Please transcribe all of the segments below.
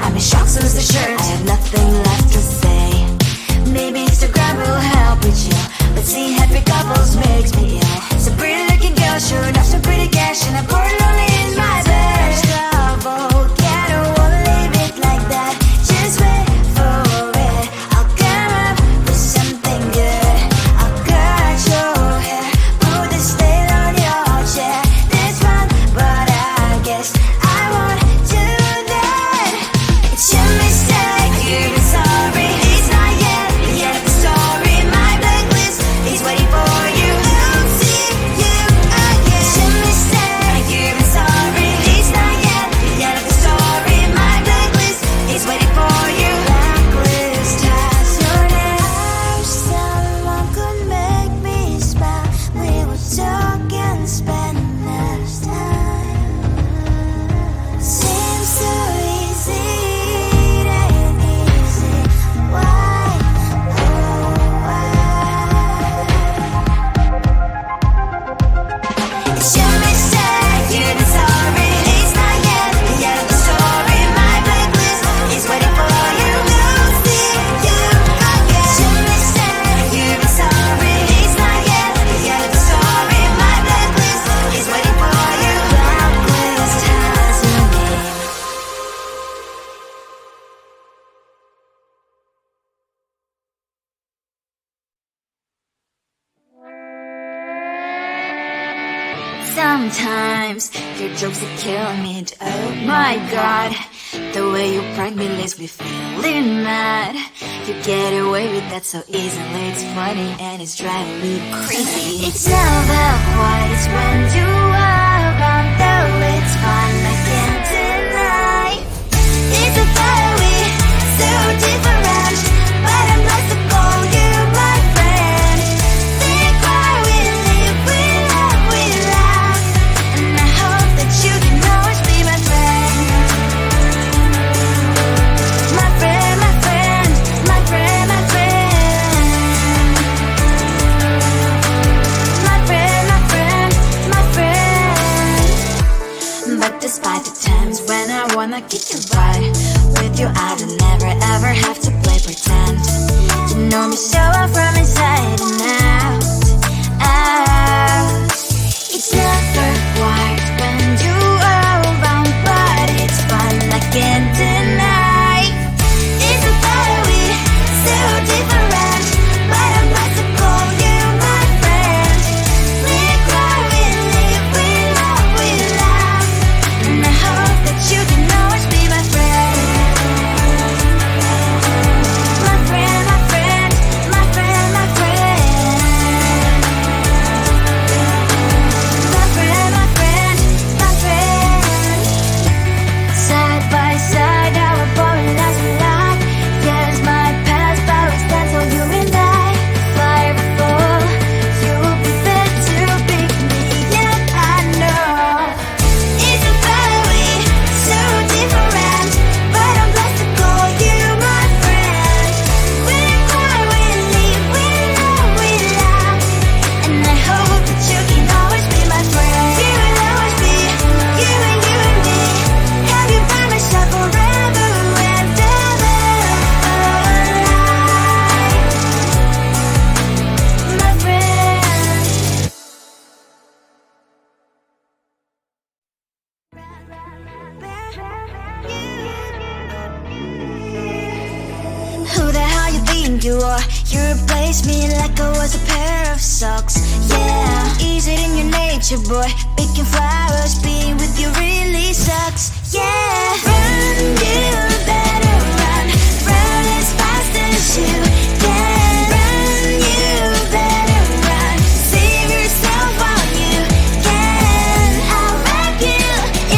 I'm in shock, so lose the shirt. I have nothing left to say. Maybe Instagram will help with you, but seeing happy couples makes me ill. Some pretty looking girl showing off some pretty cash, and I'm bored lonely in my bed. Trouble, yeah, I don't wanna leave it like that. Just wait for it. I'll come up with something good. I'll cut your hair, put the stain on your chair. That's fun, but I guess I won't do that. It's your mistake, you're sorry. It's not yet the end of the story. My blacklist is waiting for you. I'll see you again. It's your mistake, you're sorry. It's not yet the end of the story. My blacklist is waiting for you. Blacklist has your name. I wish someone could make me smile. We would talk and spend less time. Seems so easy, it ain't easy. Why? Oh, why? It's your mistake, you're sorry. It's not yet the end of the story. My blacklist is waiting for you. I'll see you again. It's your mistake, you're sorry. It's not yet the end of the story. My blacklist is waiting for you. Blacklist has your name. Sometimes your jokes are killing me. Oh my god, the way you prank me leaves me feeling mad. You get away with that so easily. It's funny and it's driving me crazy. It's never quite as when you are around, though it's fun, I can't deny. It's a very so different, but I'm lost to call you my friend. Think why we live, we love, we laugh, and I hope that you can always be my friend. My friend, my friend, my friend, my friend. My friend, my friend, my friend. But despite the times when I wanna kick your butt, with you I don't never ever have to play pretend. You know me so well from inside and out, out. It's never quite when you are around, but it's fun, I can't deny. It's a very so different, but I'm not to call you my friend. We cry, we live, we love, we laugh, and I hope that you can always be my friend. My friend, my friend, my friend, my friend. My friend, my friend, my friend. Side by side, our body lies we like. Yes, my past, but we stand so you and I. Fire before you prefer to pick me, yeah, I know. It's a very so different, but I'm blessed to call you my friend. We cry, we live, we love, we laugh, and I hope that you can always be my friend. You will always be you and me. Have you by my side forever and ever. My friend. Who the hell you think you are? You replaced me like I was a pair of socks. Yeah, is it in your nature, boy? Picking flowers, being with you really sucks. Yeah, run, you better run. Run as fast as you can. Run, you better run. Save yourself while you can. I'll wrap you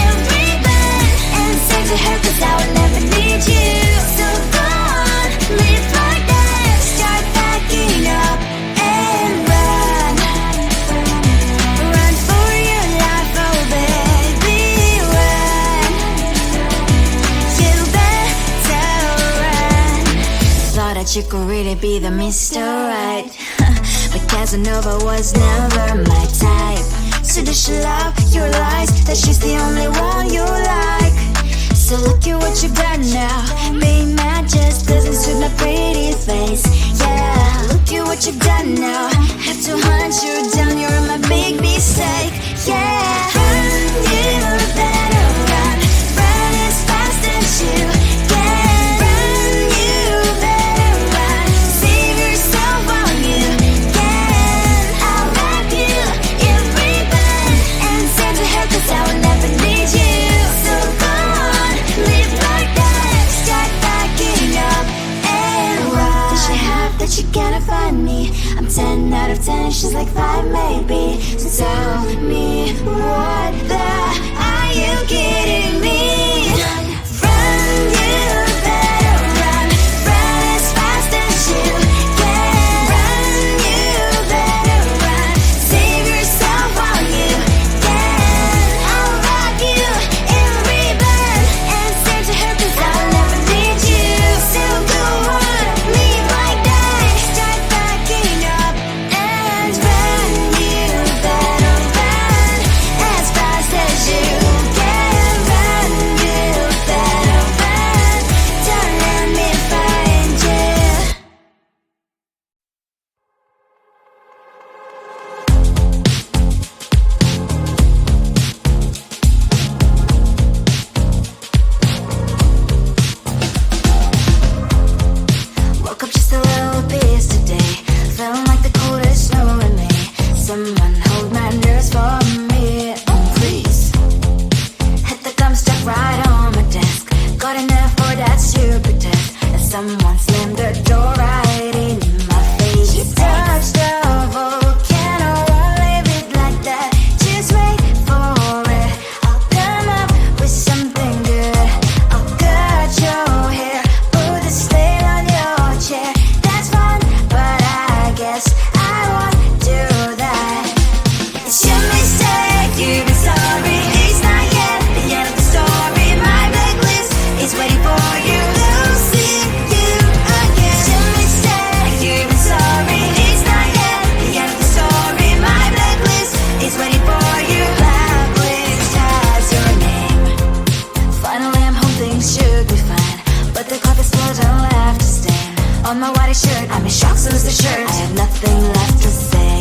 in ribbon and say to her, 'cause I will never need you. So go on, live like that. Start packing up and run. Run for your life, oh baby, run. You better run. Thought that you could really be the Mr. Right, but Casanova was never my type. So does she love your lies, that she's the only one you like? So look at what you've done now. Being mad just doesn't suit my pretty face. Yeah, look at what you've done now. Have to hunt you down, you're my big mistake. Yeah, run, you better run. Run as fast as you can. Run, you better run. Save yourself while you can. I'll wrap you in ribbon and send to her, 'cause I will never need you. So go on, live like that. Start backing up and run. Does she have that you cannot find me? I'm 10 out of 10, she's like 5 maybe. So tell me, what the are you kidding me? Run, you better run. Run as fast as you can. Run, you better run. Save yourself while you can. I'll wrap you in ribbon and send to her, 'cause I'll never need you. So go on, leave like that. Start backing up and run. You better run as fast as you can. Run, you better run. Don't let me find you. Woke up just a little pissed today. Feeling like the coldest snow in me. Someone hold my nerves for me, oh please. Hit the gum stuck right on my desk. Got enough for that stupid test. And someone slammed the door right in my face. You touched the volcano, won't leave it like that. Just wait for it. I'll come up with something good. I'll cut your hair, put the stain on your chair. That's fun, but I guess I won't do that. It's your mistake, you've been sorry. It's not yet the end of the story. My blacklist is waiting for you. Losing you again. It's your mistake, you've been sorry. It's not yet the end of the story. My blacklist is waiting for you. Blacklist has your name. Finally I'm home, things should be fine, but the clock is still don't left to stain. On my white shirt, I'm in shock, so is the shirt. I have nothing left to say.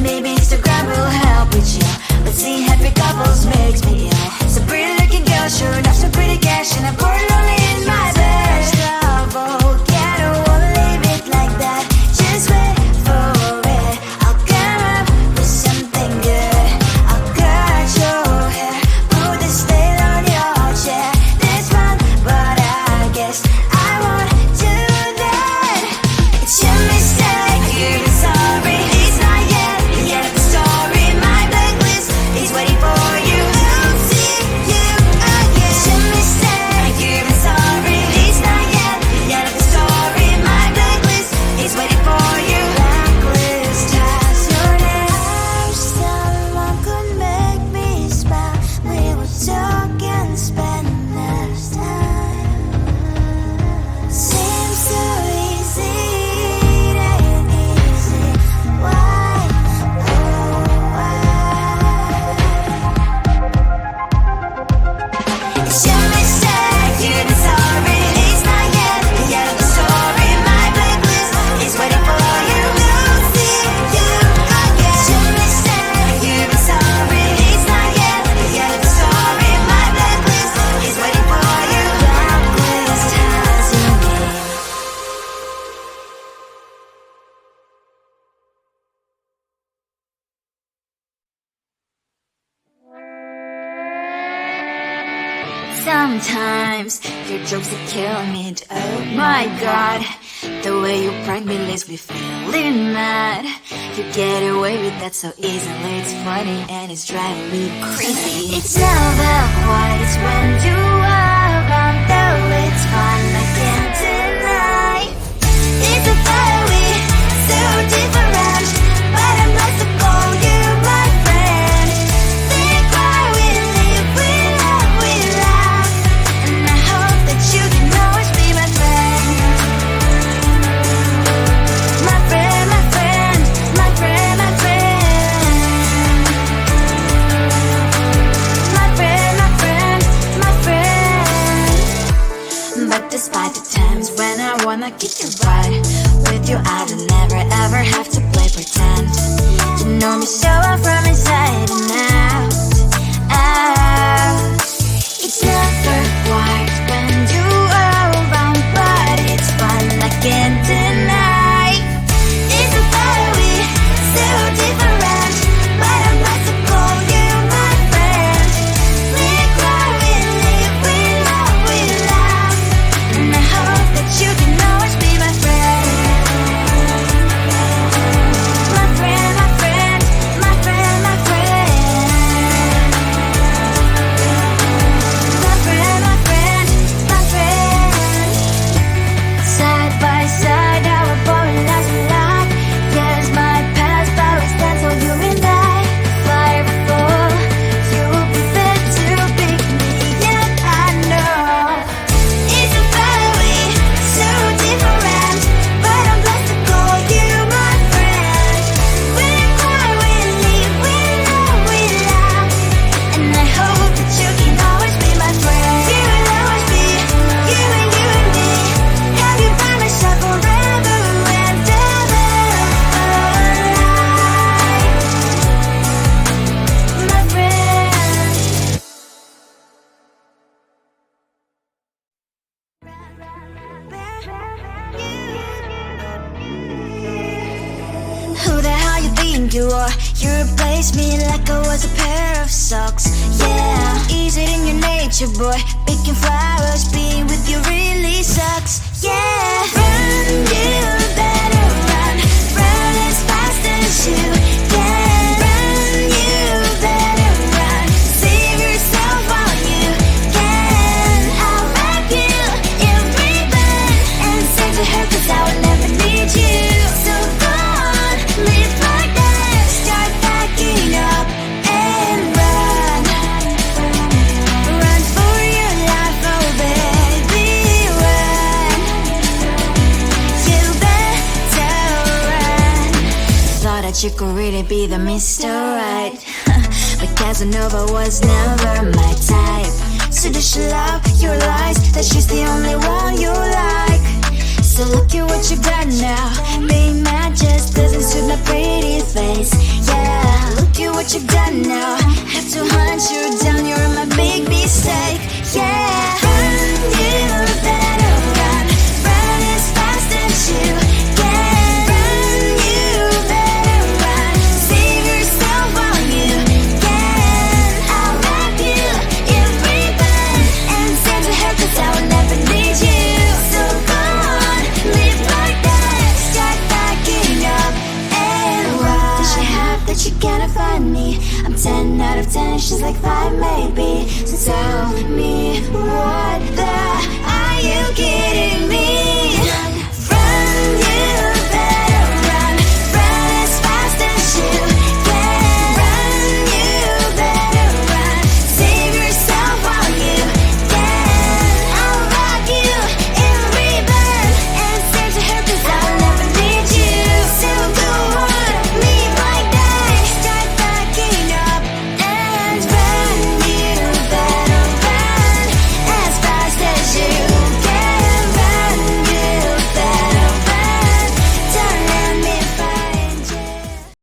Maybe Instagram will help with you, but seeing happy couples makes me ill. So pretty looking girl, sure enough, some pretty cash, and I pour it all in my bed. Yeah, I don't wanna leave it like that. Just wait for it. I'll come up with something good. I'll cut your hair, put the stain on your chair. That's fun, but I guess I won't do that. It's your mistake, you've been sorry. It's not yet the end of the story. My blacklist is waiting for you. Losing you again. It's your mistake, you've been sorry. It's not yet the end of the story. My blacklist is waiting for you. Blacklist has your name. I wish someone could make me smile. We would talk and spend less time. Seems so easy, it ain't easy. Why, oh why? It's your mistake, you've been sorry. It's not yet the end of the story. My blacklist is waiting for you. Losing you again. It's your mistake, you've been sorry. It's not yet the end of the story. My blacklist is waiting for you. Blacklist has your name. Sometimes your jokes that kill me. Oh my god, the way you prank me leaves me feeling mad. You get away with that so easily. It's funny and it's driving me crazy. It's never quiet, it's when you are around. Though it's fun, I can't deny. It's a fire we so different, but I'm blessed to call you my friend. Think why we live, we love, we laugh, and I hope that you can always be my friend. My friend, my friend, my friend, my friend. My friend, my friend, my friend. Despite the times when I wanna get you right, with you I don't never ever have to play pretend. You know me so well from inside and out, out. It's never quiet when you are around, but it's fun I can't deny. It's a better way, so different, but I'm not to call you my friend. We cry, we live, we love, we laugh, and I hope that you can always be my friend. My friend, my friend, my friend, my friend. My friend, my friend, my friend. Side by side, our body lies alive. Yes, my past, but we stand so you and I. Fly before you will be there to pick me, yet I know it's a better way, so different, but I'm blessed to call you my friend. We cry, we live, we love, we laugh, and I hope that you can always be my friend. You will always be, you and me. Have you by my side forever and ever. My friend. Who the hell you think you are? You replaced me like I was a pair of socks. Yeah, is it in your nature, boy? Picking flowers, being with you really sucks. Yeah, run, you better run. Run as fast as you can. Run, you better run. Save yourself while you can. I'll wrap you in ribbon and send to her, 'cause I will never need you. So go on, live like that. Start packing up and run. Run for your life, oh baby, run. You better run. Thought that you could really be the Mr. Right, but Casanova was never my type. So does she love your lies, that she's the only one you like? So look at what you've done now. Being mad just doesn't suit my pretty face. Yeah, look at what you've done now. Have to hunt you down, you're my big mistake. Yeah, run, you better run. Run as fast as you can. Run, you better run. Save yourself while you can. I'll wrap you in ribbon and send to her, 'cause I will never need you. So go on, live like that. Start packing up and run. Does she have that you cannot find me? I'm 10 out of 10, she's like 5 maybe. So tell me what the